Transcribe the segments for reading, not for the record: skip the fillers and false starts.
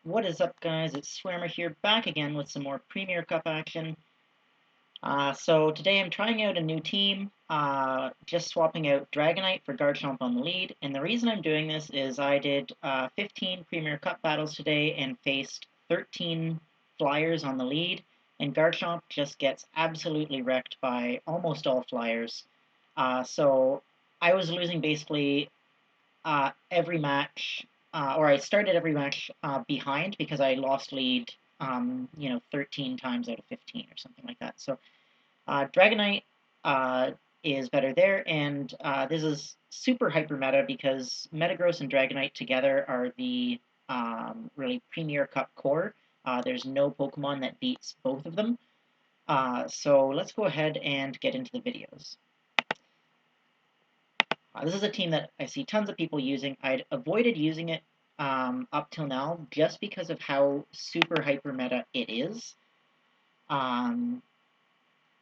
What is up, guys? It's Swimmer here, back again with some more Premier Cup action. So today I'm trying out a new team, just swapping out Dragonite for Garchomp on the lead. And the reason I'm doing this is I did 15 Premier Cup battles today and faced 13 Flyers on the lead. And Garchomp just gets absolutely wrecked by almost all Flyers. So I was losing basically every match, or I started every match behind because I lost lead, 13 times out of 15 or something like that. So Dragonite uh, is better there, and this is super hyper meta because Metagross and Dragonite together are the really Premier Cup core. There's no Pokemon that beats both of them. So let's go ahead and get into the videos. This is a team that I see tons of people using. I'd avoided using it up till now just because of how super hyper meta it is. Um,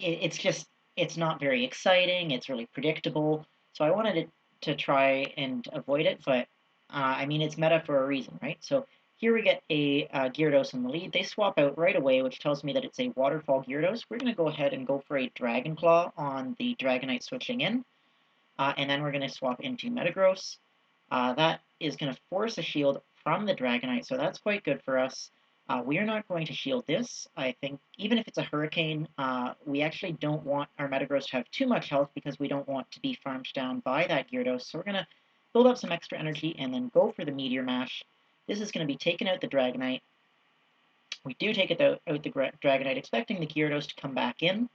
it's not very exciting. It's really predictable. So I wanted to try and avoid it, but I mean it's meta for a reason, right? So here we get a Gyarados in the lead. They swap out right away, which tells me that it's a Waterfall Gyarados. We're going to go ahead and go for a Dragon Claw on the Dragonite switching in. And then we're going to swap into Metagross. That is going to force a shield from the Dragonite, so that's quite good for us. We are not going to shield this. I think even if it's a Hurricane, we actually don't want our Metagross to have too much health because we don't want to be farmed down by that Gyarados. So we're going to build up some extra energy and then go for the Meteor Mash. This is going to be taking out the Dragonite. We do take it out the Dragonite, expecting the Gyarados to come back in.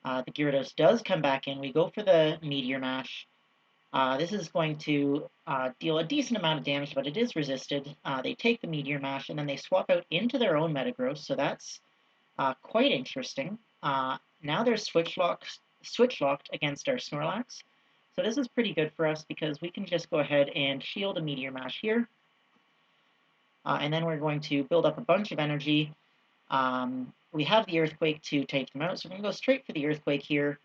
The Gyarados does come back in. We go for the Meteor Mash. This is going to deal a decent amount of damage, but it is resisted. They take the Meteor Mash, and then they swap out into their own Metagross, so that's quite interesting. Now they're switch-locked against our Snorlax. So this is pretty good for us because we can just go ahead and shield a Meteor Mash here. And then we're going to build up a bunch of energy. We have the Earthquake to take them out, so we're going to go straight for the Earthquake here.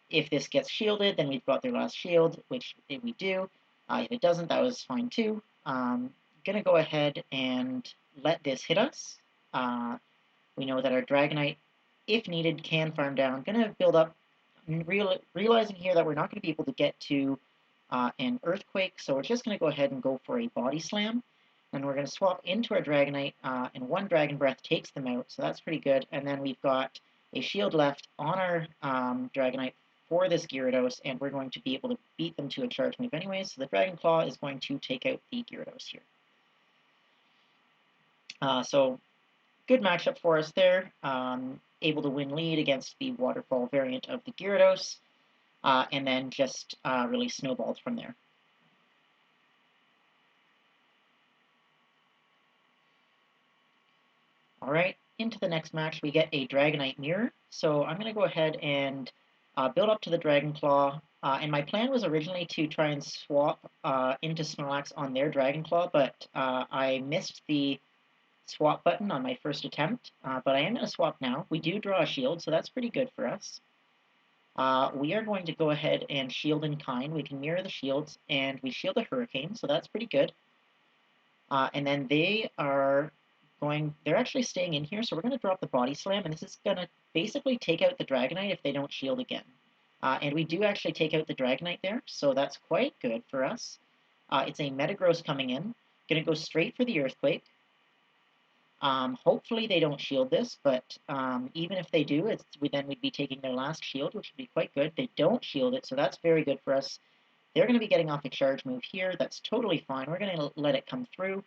If this gets shielded, then we've got their last shield, which we do. If it doesn't, that was fine too. Gonna go ahead and let this hit us. We know that our Dragonite, if needed, can farm down. Gonna build up, realizing here that we're not going to be able to get to an Earthquake, so we're just going to go ahead and go for a Body Slam. And we're going to swap into our Dragonite, and one Dragon Breath takes them out, so that's pretty good. And then we've got a shield left on our Dragonite for this Gyarados, and we're going to be able to beat them to a charge move anyways. So the Dragon Claw is going to take out the Gyarados here. So good matchup for us there. Able to win lead against the Waterfall variant of the Gyarados, and then just really snowballed from there. Alright, into the next match we get a Dragonite Mirror. So I'm going to go ahead and build up to the Dragon Claw. And my plan was originally to try and swap into Snorlax on their Dragon Claw, but I missed the swap button on my first attempt. But I am going to swap now. We do draw a shield, so that's pretty good for us. We are going to go ahead and shield in kind. We can mirror the shields, and we shield a Hurricane, so that's pretty good. And then they're actually staying in here, so we're going to drop the Body Slam, and this is going to basically take out the Dragonite if they don't shield again. And we do actually take out the Dragonite there, so that's quite good for us. It's a Metagross coming in. Going to go straight for the Earthquake. Hopefully they don't shield this, but even if they do, then we'd be taking their last shield, which would be quite good. They don't shield it, so that's very good for us. They're going to be getting off a charge move here. That's totally fine. We're going to let it come through.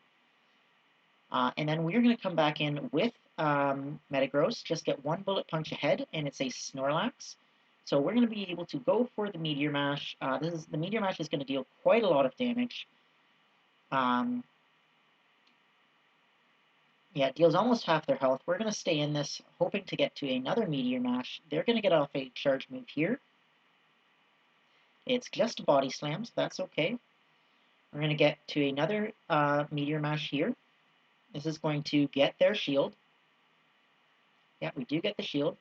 And then we're going to come back in with Metagross, just get one bullet punch ahead, and it's a Snorlax. So we're going to be able to go for the Meteor Mash. The Meteor Mash is going to deal quite a lot of damage. Yeah, it deals almost half their health. We're going to stay in this, hoping to get to another Meteor Mash. They're going to get off a charge move here. It's just a Body Slam, so that's okay. We're going to get to another Meteor Mash here. This is going to get their shield. Yeah, we do get the shield.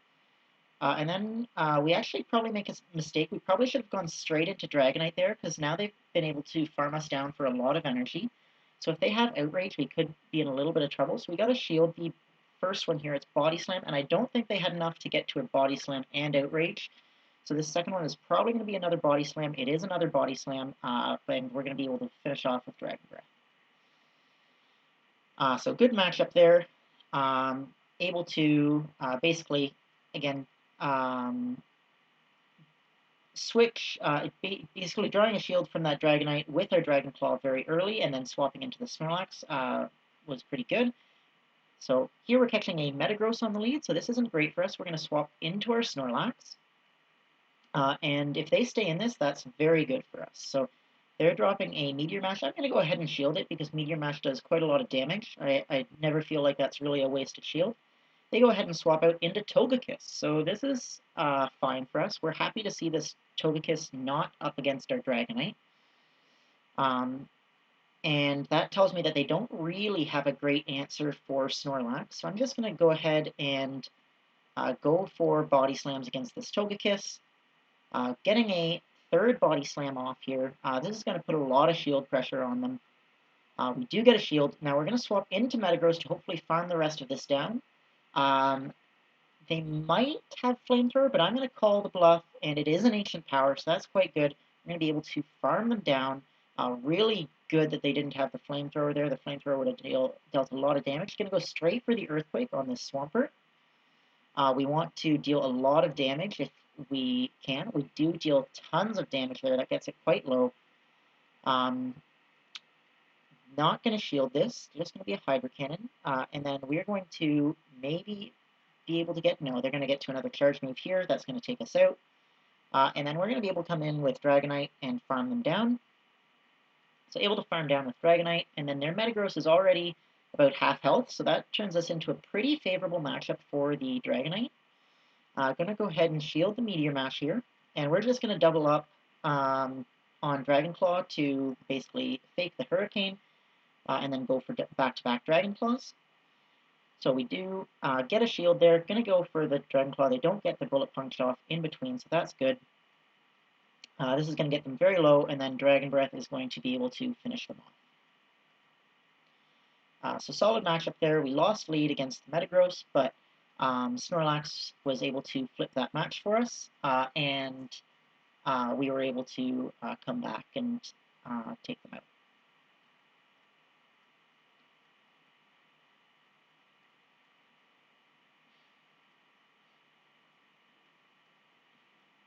And then we actually probably make a mistake. We probably should have gone straight into Dragonite there, because now they've been able to farm us down for a lot of energy. So if they have Outrage, we could be in a little bit of trouble. So we got to shield the first one here. It's Body Slam, and I don't think they had enough to get to a Body Slam and Outrage. So this second one is probably going to be another Body Slam. It is another Body Slam, and we're going to be able to finish off with Dragon Breath. So good matchup there. Able to basically, again, switch, basically drawing a shield from that Dragonite with our Dragon Claw very early, and then swapping into the Snorlax was pretty good. So here we're catching a Metagross on the lead, so this isn't great for us. We're going to swap into our Snorlax. And if they stay in this, that's very good for us. So they're dropping a Meteor Mash. I'm going to go ahead and shield it because Meteor Mash does quite a lot of damage. I never feel like that's really a wasted shield. They go ahead and swap out into Togekiss. So this is fine for us. We're happy to see this Togekiss not up against our Dragonite. And that tells me that they don't really have a great answer for Snorlax. So I'm just going to go ahead and go for Body Slams against this Togekiss. Getting a third Body Slam off here. This is going to put a lot of shield pressure on them. We do get a shield. Now we're going to swap into Metagross to hopefully farm the rest of this down. They might have Flamethrower, but I'm going to call the bluff, and it is an Ancient Power, so that's quite good. I'm going to be able to farm them down. Really good that they didn't have the Flamethrower there. The Flamethrower would have dealt a lot of damage. Going to go straight for the Earthquake on this Swampert. We want to deal a lot of damage if we can. We do deal tons of damage there. That gets it quite low. Not going to shield this. Just going to be a Hydro Cannon. And then we're going to maybe be able to get... No, they're going to get to another charge move here. That's going to take us out. And then we're going to be able to come in with Dragonite and farm them down. So able to farm down with Dragonite. And then their Metagross is already about half health. So that turns us into a pretty favorable matchup for the Dragonite. Going to go ahead and shield the Meteor Mash here. And we're just going to double up on Dragon Claw to basically fake the Hurricane. And then go for back-to-back Dragon Claws. So we do get a shield there. Going to go for the Dragon Claw. They don't get the Bullet Punch off in between, so that's good. This is going to get them very low, and then Dragon Breath is going to be able to finish them off. So solid matchup there. We lost lead against the Metagross, but Snorlax was able to flip that match for us, and we were able to come back and take them out.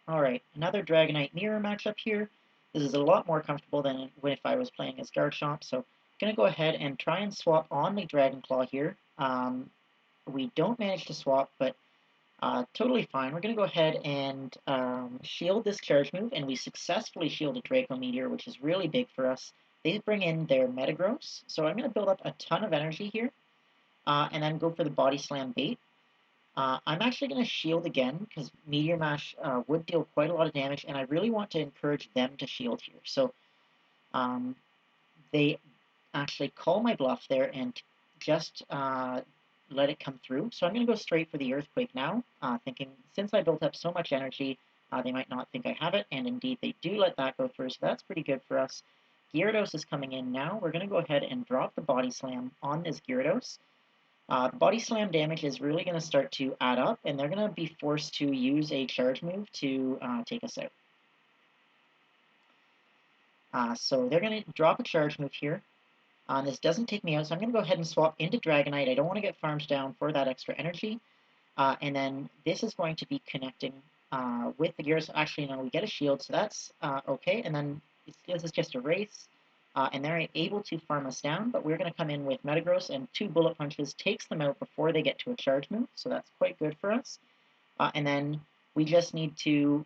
Alright, another Dragonite Mirror matchup here. This is a lot more comfortable than if I was playing as Garchomp, so I'm going to go ahead and try and swap on the Dragon Claw here. We don't manage to swap, but totally fine. We're going to go ahead and shield this charge move, and we successfully shielded Draco Meteor, which is really big for us. They bring in their Metagross, so I'm going to build up a ton of energy here, and then go for the Body Slam bait. I'm actually going to shield again, because Meteor Mash would deal quite a lot of damage, and I really want to encourage them to shield here. So they actually call my bluff there and just let it come through. So I'm going to go straight for the Earthquake now, thinking since I built up so much energy, they might not think I have it, and indeed they do let that go through, so that's pretty good for us. Gyarados is coming in now. We're going to go ahead and drop the Body Slam on this Gyarados. Body Slam damage is really going to start to add up, and they're going to be forced to use a charge move to take us out. So they're going to drop a charge move here. This doesn't take me out, so I'm going to go ahead and swap into Dragonite. I don't want to get farms down for that extra energy. And then this is going to be connecting with the Gyarados. Actually, no, we get a shield, so that's okay. And then this is just a race. And they're able to farm us down, but we're going to come in with Metagross, and 2 Bullet Punches takes them out before they get to a charge move, so that's quite good for us. And then we just need to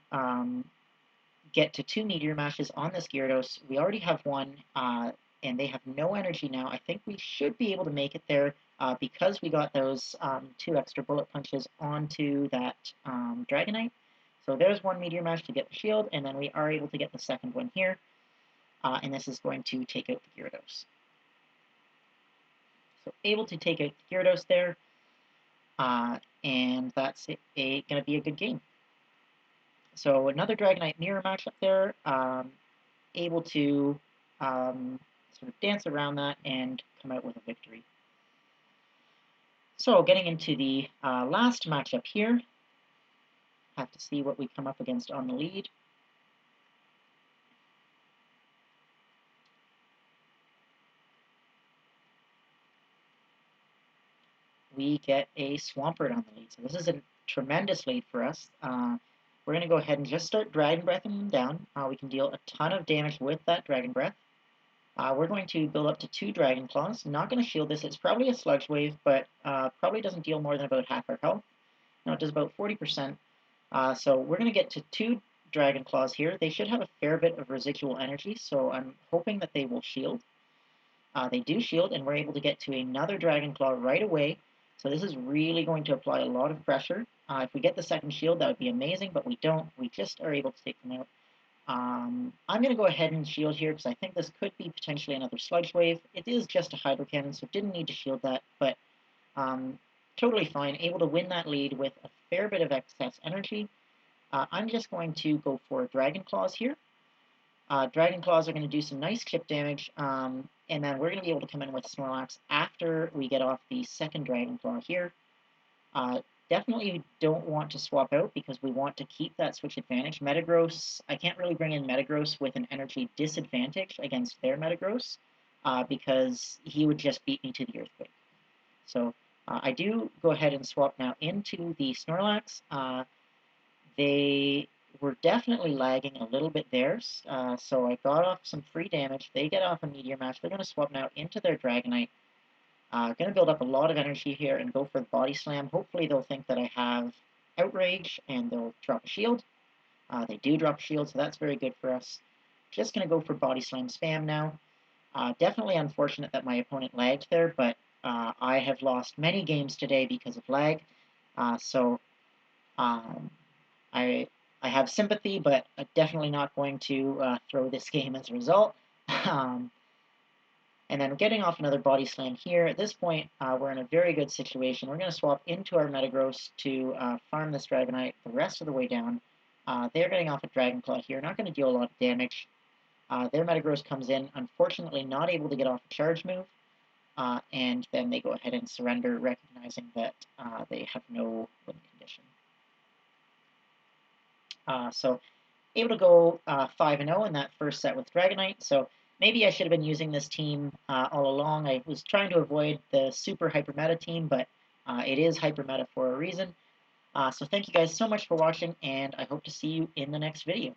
get to 2 Meteor Mashes on this Gyarados. We already have one, and they have no energy now. I think we should be able to make it there because we got those 2 extra Bullet Punches onto that Dragonite. So there's 1 Meteor Mash to get the shield, and then we are able to get the second one here. And this is going to take out the Gyarados. So able to take out the Gyarados there. and that's going to be a good game. So another Dragonite mirror match up there, able to sort of dance around that and come out with a victory. So getting into the last matchup here, have to see what we come up against on the lead. We get a Swampert on the lead. So this is a tremendous lead for us. We're going to go ahead and just start Dragon Breathing them down. We can deal a ton of damage with that Dragon Breath. We're going to build up to 2 Dragon Claws. Not going to shield this. It's probably a Sludge Wave, but probably doesn't deal more than about half our health. No, it does about 40%. So we're going to get to 2 Dragon Claws here. They should have a fair bit of residual energy, so I'm hoping that they will shield. They do shield, and we're able to get to another Dragon Claw right away. So this is really going to apply a lot of pressure. If we get the second shield, that would be amazing, but we don't. We just are able to take them out. I'm going to go ahead and shield here because I think this could be potentially another Sludge Wave. It is just a Hydro Cannon, so didn't need to shield that, but totally fine. Able to win that lead with a fair bit of excess energy. I'm just going to go for Dragon Claws here. Dragon Claws are going to do some nice chip damage, and then we're going to be able to come in with Snorlax after we get off the second Dragon Claw here. Definitely don't want to swap out because we want to keep that switch advantage. Metagross, I can't really bring in Metagross with an energy disadvantage against their Metagross because he would just beat me to the Earthquake. So I do go ahead and swap now into the Snorlax. They were definitely lagging a little bit there, so I got off some free damage. They get off a Meteor Mash. They're going to swap now into their Dragonite. Going to build up a lot of energy here and go for the Body Slam. Hopefully they'll think that I have Outrage and they'll drop a shield. They do drop a shield, so that's very good for us. Just going to go for Body Slam spam now. Definitely unfortunate that my opponent lagged there, but I have lost many games today because of lag. So I have sympathy, but I'm definitely not going to throw this game as a result. And then getting off another Body Slam here. At this point, we're in a very good situation. We're going to swap into our Metagross to farm this Dragonite the rest of the way down. They're getting off a Dragon Claw here. Not going to deal a lot of damage. Their Metagross comes in, unfortunately not able to get off a charge move. And then they go ahead and surrender, recognizing that they have no win condition. So able to go 5-0 in that first set with Dragonite. So maybe I should have been using this team all along. I was trying to avoid the super hyper meta team, but it is hyper meta for a reason. So thank you guys so much for watching, and I hope to see you in the next video.